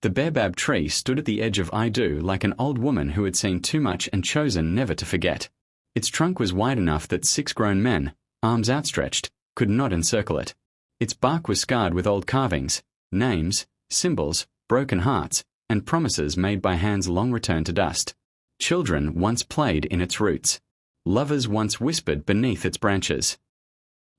The baobab tree stood at the edge of Idu like an old woman who had seen too much and chosen never to forget. Its trunk was wide enough that 6 grown men, arms outstretched, could not encircle it. Its bark was scarred with old carvings, names, symbols, broken hearts, and promises made by hands long returned to dust. Children once played in its roots. Lovers once whispered beneath its branches.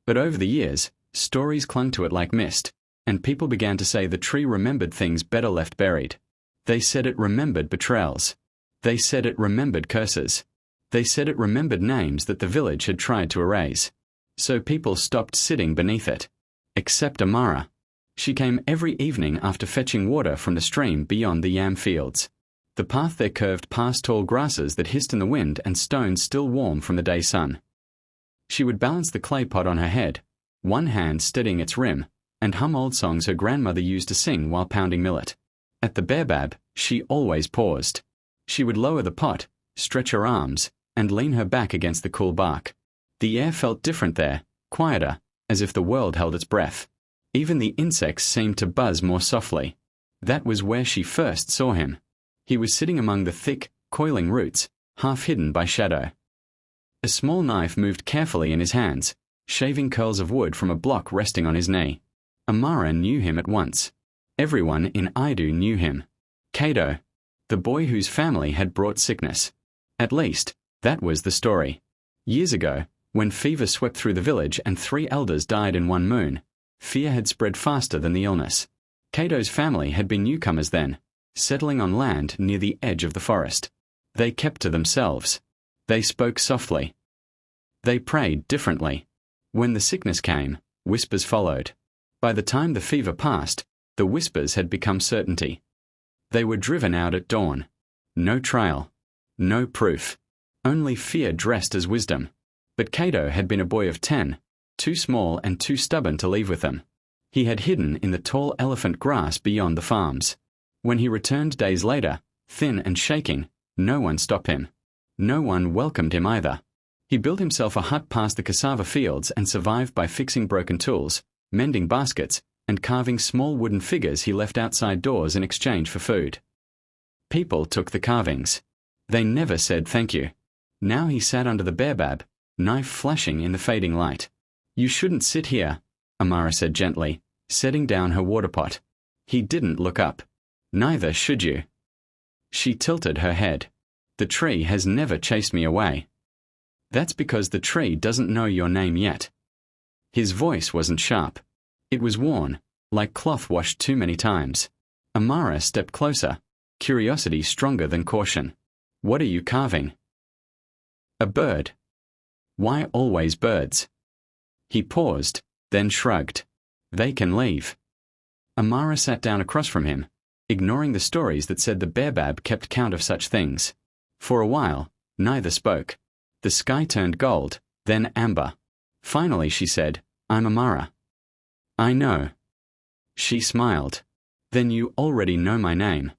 But over the years, stories clung to it like mist, and people began to say the tree remembered things better left buried. They said it remembered betrayals. They said it remembered curses. They said it remembered names that the village had tried to erase. So people stopped sitting beneath it. Except Amara. She came every evening after fetching water from the stream beyond the yam fields. The path there curved past tall grasses that hissed in the wind and stones still warm from the day sun. She would balance the clay pot on her head, one hand steadying its rim, and hum old songs her grandmother used to sing while pounding millet. At the baobab, she always paused. She would lower the pot, stretch her arms, and lean her back against the cool bark. The air felt different there, quieter, as if the world held its breath. Even the insects seemed to buzz more softly. That was where she first saw him. He was sitting among the thick, coiling roots, half hidden by shadow. A small knife moved carefully in his hands, shaving curls of wood from a block resting on his knee. Amara knew him at once. Everyone in Idu knew him. Kato, the boy whose family had brought sickness. At least, that was the story. Years ago, when fever swept through the village and 3 elders died in one moon, fear had spread faster than the illness. Kato's family had been newcomers then, settling on land near the edge of the forest. They kept to themselves. They spoke softly. They prayed differently. When the sickness came, whispers followed. By the time the fever passed, the whispers had become certainty. They were driven out at dawn. No trail. No proof. Only fear dressed as wisdom. But Kato had been a boy of 10, too small and too stubborn to leave with them. He had hidden in the tall elephant grass beyond the farms. When he returned days later, thin and shaking, no one stopped him. No one welcomed him either. He built himself a hut past the cassava fields and survived by fixing broken tools, mending baskets, and carving small wooden figures he left outside doors in exchange for food. People took the carvings. They never said thank you. Now he sat under the baobab, knife flashing in the fading light. "You shouldn't sit here," Amara said gently, setting down her water pot. He didn't look up. "Neither should you." She tilted her head. "The tree has never chased me away." "That's because the tree doesn't know your name yet." His voice wasn't sharp. It was worn, like cloth washed too many times. Amara stepped closer, curiosity stronger than caution. "What are you carving?" "A bird." "Why always birds?" He paused, then shrugged. "They can leave." Amara sat down across from him, ignoring the stories that said the baobab kept count of such things. For a while, neither spoke. The sky turned gold, then amber. Finally she said, "I'm Amara." "I know." She smiled. "Then you already know my name."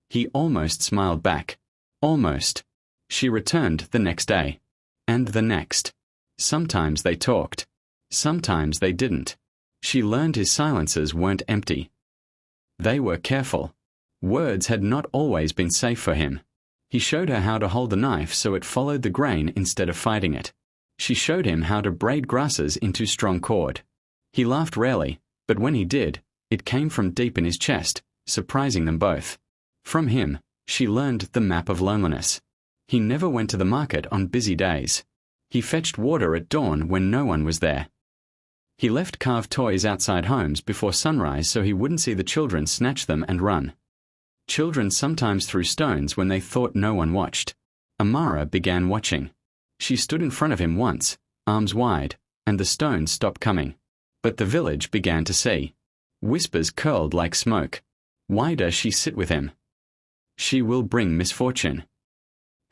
He almost smiled back. Almost. She returned the next day. And the next. Sometimes they talked. Sometimes they didn't. She learned his silences weren't empty. They were careful. Words had not always been safe for him. He showed her how to hold the knife so it followed the grain instead of fighting it. She showed him how to braid grasses into strong cord. He laughed rarely, but when he did, it came from deep in his chest, surprising them both. From him, she learned the map of loneliness. He never went to the market on busy days. He fetched water at dawn when no one was there. He left carved toys outside homes before sunrise so he wouldn't see the children snatch them and run. Children sometimes threw stones when they thought no one watched. Amara began watching. She stood in front of him once, arms wide, and the stones stopped coming. But the village began to see. Whispers curled like smoke. Why does she sit with him? She will bring misfortune.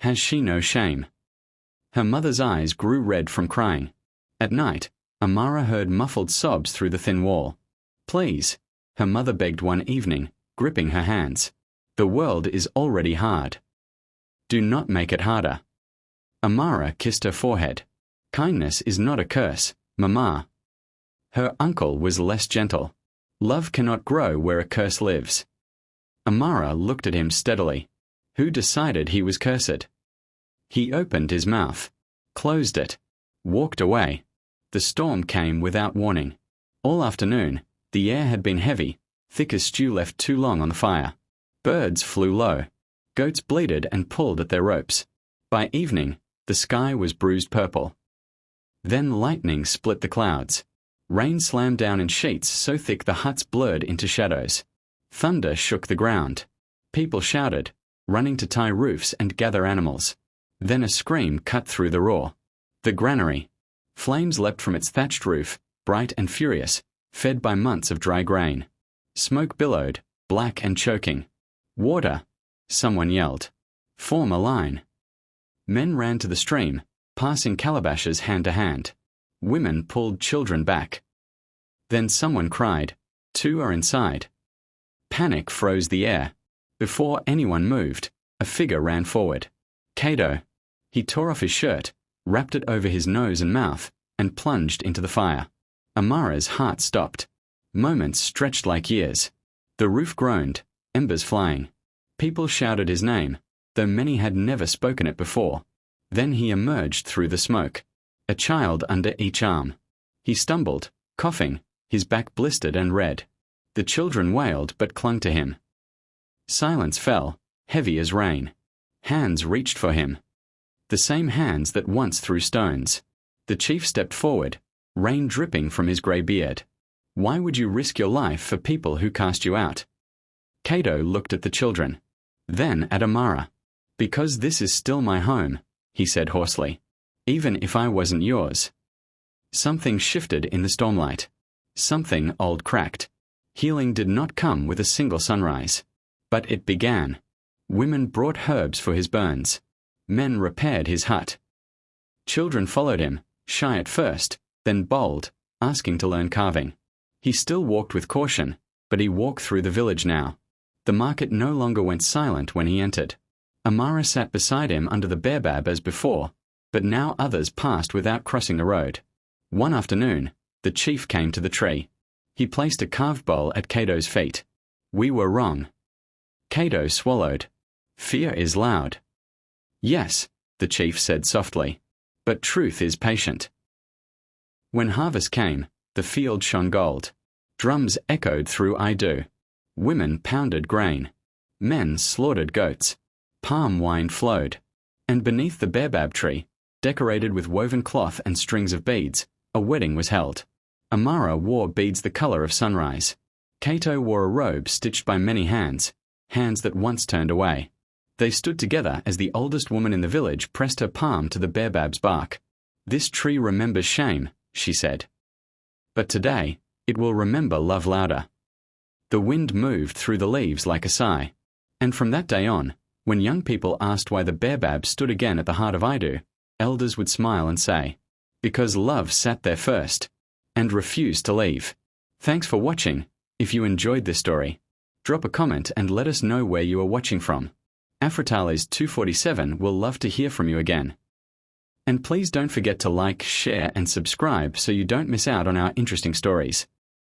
Has she no shame? Her mother's eyes grew red from crying. At night, Amara heard muffled sobs through the thin wall. "Please," her mother begged one evening, gripping her hands. "The world is already hard. Do not make it harder." Amara kissed her forehead. "Kindness is not a curse, Mama." Her uncle was less gentle. "Love cannot grow where a curse lives." Amara looked at him steadily. Who decided he was cursed? He opened his mouth, closed it, walked away. The storm came without warning. All afternoon, the air had been heavy, thick as stew left too long on the fire. Birds flew low. Goats bleated and pulled at their ropes. By evening, the sky was bruised purple. Then lightning split the clouds. Rain slammed down in sheets so thick the huts blurred into shadows. Thunder shook the ground. People shouted, running to tie roofs and gather animals. Then a scream cut through the roar. The granary. Flames leapt from its thatched roof, bright and furious, fed by months of dry grain. Smoke billowed, black and choking. Water! Someone yelled. Form a line. Men ran to the stream, passing calabashes hand to hand. Women pulled children back. Then someone cried, "Two are inside." Panic froze the air. Before anyone moved, a figure ran forward. Kato. He tore off his shirt, wrapped it over his nose and mouth, and plunged into the fire. Amara's heart stopped. Moments stretched like years. The roof groaned, embers flying. People shouted his name, though many had never spoken it before. Then he emerged through the smoke, a child under each arm. He stumbled, coughing, his back blistered and red. The children wailed but clung to him. Silence fell, heavy as rain. Hands reached for him. The same hands that once threw stones. The chief stepped forward, rain dripping from his grey beard. Why would you risk your life for people who cast you out? Kato looked at the children, then at Amara. Because this is still my home, he said hoarsely, even if I wasn't yours. Something shifted in the stormlight. Something old cracked. Healing did not come with a single sunrise. But it began. Women brought herbs for his burns. Men repaired his hut. Children followed him, shy at first, then bold, asking to learn carving. He still walked with caution, but he walked through the village now. The market no longer went silent when he entered. Amara sat beside him under the baobab as before, but now others passed without crossing the road. One afternoon, the chief came to the tree. He placed a carved bowl at Kato's feet. We were wrong. Kato swallowed. Fear is loud. Yes, the chief said softly, but truth is patient. When harvest came, the field shone gold. Drums echoed through Idu. Women pounded grain. Men slaughtered goats. Palm wine flowed. And beneath the baobab tree, decorated with woven cloth and strings of beads, a wedding was held. Amara wore beads the color of sunrise. Kato wore a robe stitched by many hands, hands that once turned away. They stood together as the oldest woman in the village pressed her palm to the baobab's bark. This tree remembers shame, she said. But today, it will remember love louder. The wind moved through the leaves like a sigh. And from that day on, when young people asked why the baobab stood again at the heart of Idu, elders would smile and say, because love sat there first, and refused to leave. Thanks for watching. If you enjoyed this story, drop a comment and let us know where you are watching from. Afrotales 247 will love to hear from you again. And please don't forget to like, share and subscribe so you don't miss out on our interesting stories.